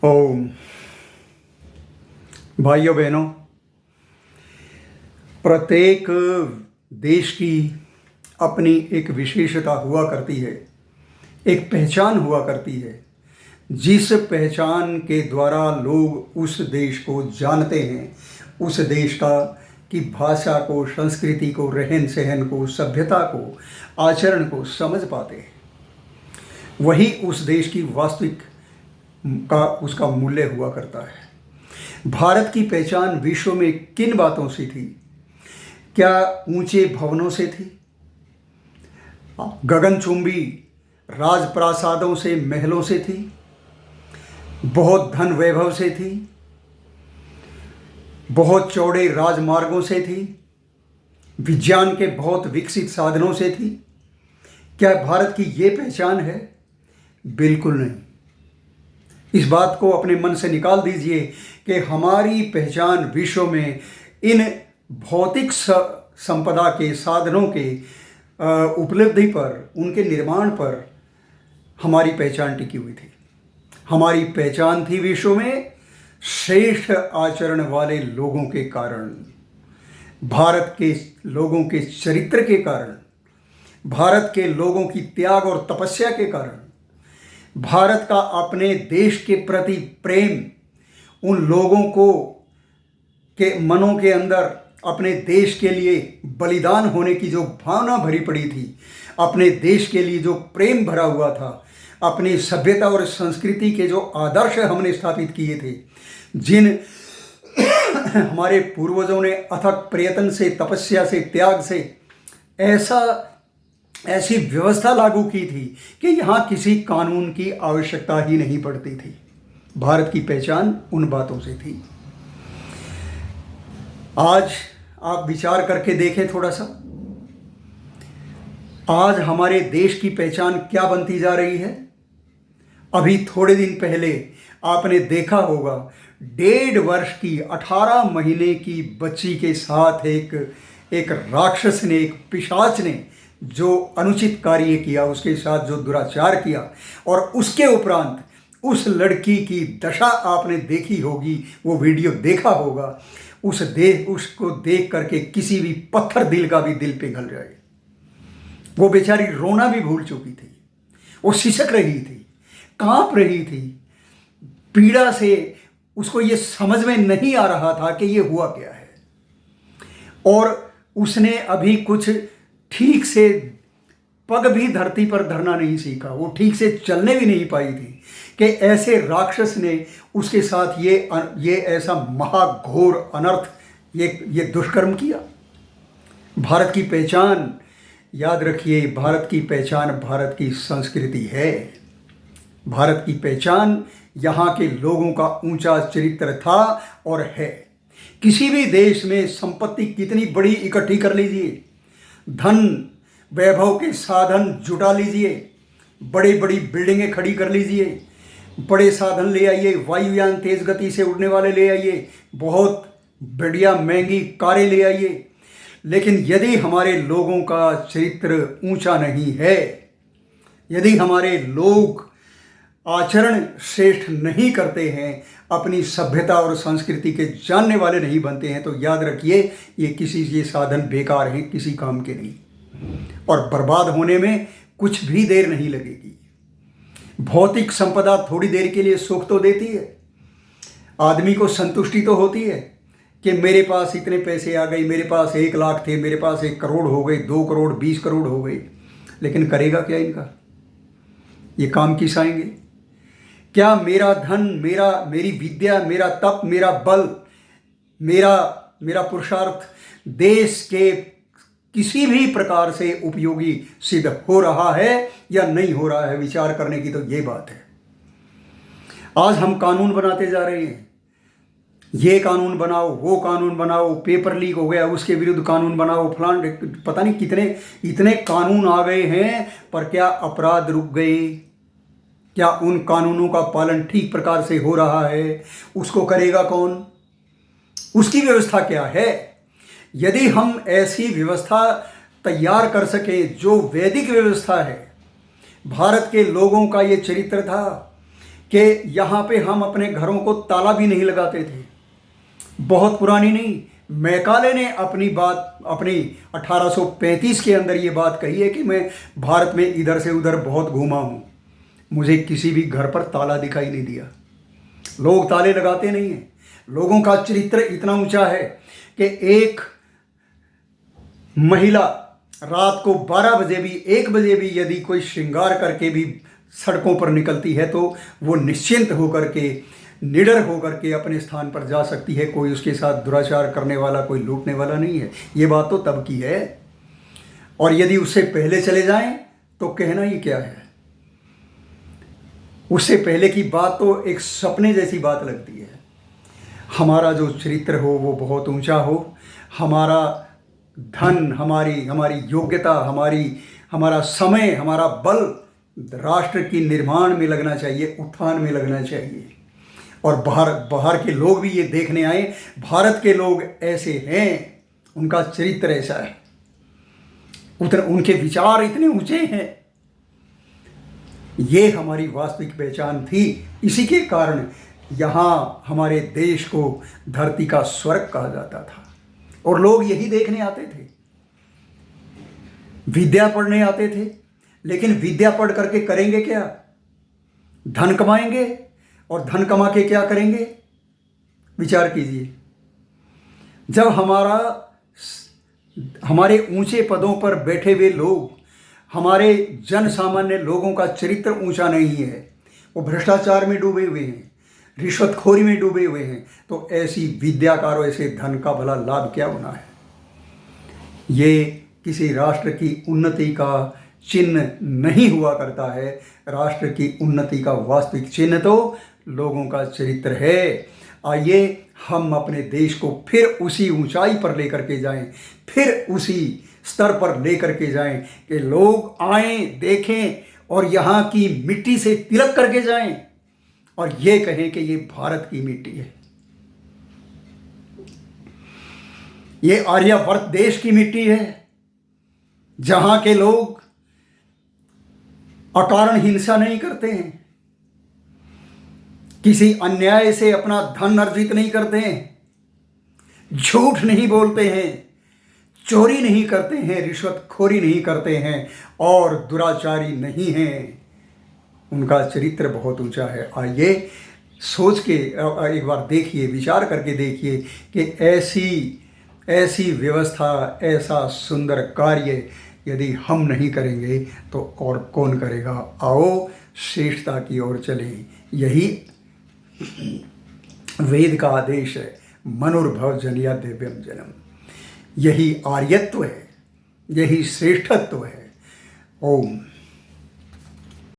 ओम। भाइयों बहनों, प्रत्येक देश की अपनी एक विशेषता हुआ करती है, एक पहचान हुआ करती है, जिस पहचान के द्वारा लोग उस देश को जानते हैं, उस देश की भाषा को, संस्कृति को, रहन सहन को, सभ्यता को, आचरण को समझ पाते हैं। वही उस देश की वास्तविक का उसका मूल्य हुआ करता है। भारत की पहचान विश्व में किन बातों से थी? क्या ऊंचे भवनों से थी, गगनचुंबी राजप्रासादों से, महलों से थी, बहुत धन वैभव से थी, बहुत चौड़े राजमार्गों से थी, विज्ञान के बहुत विकसित साधनों से थी? क्या भारत की ये पहचान है? बिल्कुल नहीं। इस बात को अपने मन से निकाल दीजिए कि हमारी पहचान विश्व में इन भौतिक संपदा के साधनों के उपलब्धि पर, उनके निर्माण पर हमारी पहचान टिकी हुई थी। हमारी पहचान थी विश्व में श्रेष्ठ आचरण वाले लोगों के कारण, भारत के लोगों के चरित्र के कारण, भारत के लोगों की त्याग और तपस्या के कारण, भारत का अपने देश के प्रति प्रेम, उन लोगों को के मनों के अंदर अपने देश के लिए बलिदान होने की जो भावना भरी पड़ी थी, अपने देश के लिए जो प्रेम भरा हुआ था, अपनी सभ्यता और संस्कृति के जो आदर्श हमने स्थापित किए थे, जिन हमारे पूर्वजों ने अथक प्रयत्न से, तपस्या से, त्याग से ऐसी व्यवस्था लागू की थी कि यहाँ किसी कानून की आवश्यकता ही नहीं पड़ती थी। भारत की पहचान उन बातों से थी। आज आप विचार करके देखें थोड़ा सा, आज हमारे देश की पहचान क्या बनती जा रही है। अभी थोड़े दिन पहले आपने देखा होगा, 1.5 वर्ष की, 18 महीने की बच्ची के साथ एक राक्षस ने, एक पिशाच ने जो अनुचित कार्य किया, उसके साथ जो दुराचार किया, और उसके उपरांत उस लड़की की दशा आपने देखी होगी, वो वीडियो देखा होगा। उसको देख करके किसी भी पत्थर दिल का भी दिल पिघल जाए। वो बेचारी रोना भी भूल चुकी थी, वो सिसक रही थी, कांप रही थी पीड़ा से। उसको ये समझ में नहीं आ रहा था कि ये हुआ क्या है, और उसने अभी कुछ ठीक से पग भी धरती पर धरना नहीं सीखा, वो ठीक से चलने भी नहीं पाई थी कि ऐसे राक्षस ने उसके साथ ये ऐसा महाघोर अनर्थ, ये दुष्कर्म किया। भारत की पहचान, याद रखिए, भारत की पहचान भारत की संस्कृति है। भारत की पहचान यहाँ के लोगों का ऊंचा चरित्र था और है। किसी भी देश में संपत्ति कितनी बड़ी इकट्ठी कर लीजिए, धन वैभव के साधन जुटा लीजिए, बड़ी बड़ी बिल्डिंगें खड़ी कर लीजिए, बड़े साधन ले आइए, वायुयान तेज गति से उड़ने वाले ले आइए, बहुत बढ़िया महंगी कारें ले आइए, लेकिन यदि हमारे लोगों का चरित्र ऊंचा नहीं है, यदि हमारे लोग आचरण श्रेष्ठ नहीं करते हैं, अपनी सभ्यता और संस्कृति के जानने वाले नहीं बनते हैं, तो याद रखिए ये साधन बेकार हैं, किसी काम के नहीं, और बर्बाद होने में कुछ भी देर नहीं लगेगी। भौतिक संपदा थोड़ी देर के लिए सुख तो देती है, आदमी को संतुष्टि तो होती है कि मेरे पास इतने पैसे आ गए, मेरे पास 1 लाख थे, मेरे पास 1 करोड़ हो गए, 2 करोड़, 20 करोड़ हो गए, लेकिन करेगा क्या इनका? ये काम किस आएंगे? क्या मेरा धन, मेरी विद्या, मेरा तप, मेरा बल, मेरा पुरुषार्थ देश के किसी भी प्रकार से उपयोगी सिद्ध हो रहा है या नहीं हो रहा है? विचार करने की तो ये बात है। आज हम कानून बनाते जा रहे हैं, ये कानून बनाओ, वो कानून बनाओ, पेपर लीक हो गया उसके विरुद्ध कानून बनाओ, फलान, पता नहीं इतने कानून आ गए हैं, पर क्या अपराध रुक गए? क्या उन कानूनों का पालन ठीक प्रकार से हो रहा है? उसको करेगा कौन? उसकी व्यवस्था क्या है? यदि हम ऐसी व्यवस्था तैयार कर सकें जो वैदिक व्यवस्था है, भारत के लोगों का ये चरित्र था कि यहाँ पे हम अपने घरों को ताला भी नहीं लगाते थे। बहुत पुरानी नहीं, मैकाले ने अपनी 1835 के अंदर ये बात कही है कि मैं भारत में इधर से उधर बहुत घूमा हूँ, मुझे किसी भी घर पर ताला दिखाई नहीं दिया। लोग ताले लगाते नहीं हैं। लोगों का चरित्र इतना ऊंचा है कि एक महिला रात को 12 बजे भी 1 बजे भी यदि कोई श्रृंगार करके भी सड़कों पर निकलती है तो वो निश्चिंत होकर के, निडर होकर के अपने स्थान पर जा सकती है। कोई उसके साथ दुराचार करने वाला, कोई लूटने वाला नहीं है। ये बात तो तब की है, और यदि उससे पहले चले जाएं तो कहना ही क्या है। उससे पहले की बात तो एक सपने जैसी बात लगती है। हमारा जो चरित्र हो वो बहुत ऊंचा हो, हमारा धन, हमारी योग्यता, हमारा समय, हमारा बल राष्ट्र की निर्माण में लगना चाहिए, उत्थान में लगना चाहिए। और बाहर के लोग भी ये देखने आए, भारत के लोग ऐसे हैं, उनका चरित्र ऐसा है, उनके विचार इतने ऊंचे हैं। ये हमारी वास्तविक पहचान थी। इसी के कारण यहाँ हमारे देश को धरती का स्वर्ग कहा जाता था, और लोग यही देखने आते थे, विद्या पढ़ने आते थे। लेकिन विद्या पढ़ करके करेंगे क्या? धन कमाएंगे, और धन कमा के क्या करेंगे? विचार कीजिए। जब हमारे ऊंचे पदों पर बैठे हुए लोग, हमारे जन सामान्य लोगों का चरित्र ऊंचा नहीं है, वो भ्रष्टाचार में डूबे हुए हैं, रिश्वतखोरी में डूबे हुए हैं, तो ऐसी विद्या का और ऐसे धन का भला लाभ क्या होना है? ये किसी राष्ट्र की उन्नति का चिन्ह नहीं हुआ करता है। राष्ट्र की उन्नति का वास्तविक चिन्ह तो लोगों का चरित्र है। आइए हम अपने देश को फिर उसी ऊंचाई पर लेकर के जाएं, फिर उसी स्तर पर लेकर के जाएं कि लोग आएं, देखें और यहाँ की मिट्टी से तिलक करके जाएं और ये कहें कि ये भारत की मिट्टी है, ये आर्यावर्त देश की मिट्टी है, जहाँ के लोग अकारण हिंसा नहीं करते हैं, किसी अन्याय से अपना धन अर्जित नहीं करते हैं, झूठ नहीं बोलते हैं, चोरी नहीं करते हैं, रिश्वतखोरी नहीं करते हैं और दुराचारी नहीं हैं। उनका चरित्र बहुत ऊंचा है। आइए सोच के एक बार देखिए, विचार करके देखिए कि ऐसी व्यवस्था, ऐसा सुंदर कार्य यदि हम नहीं करेंगे तो और कौन करेगा। आओ श्रेष्ठता की ओर चलें। यही वेद का आदेश है, मनुर्भव जनिया दिव्यम जनम। यही आर्यत्व है, यही श्रेष्ठत्व है। ओम।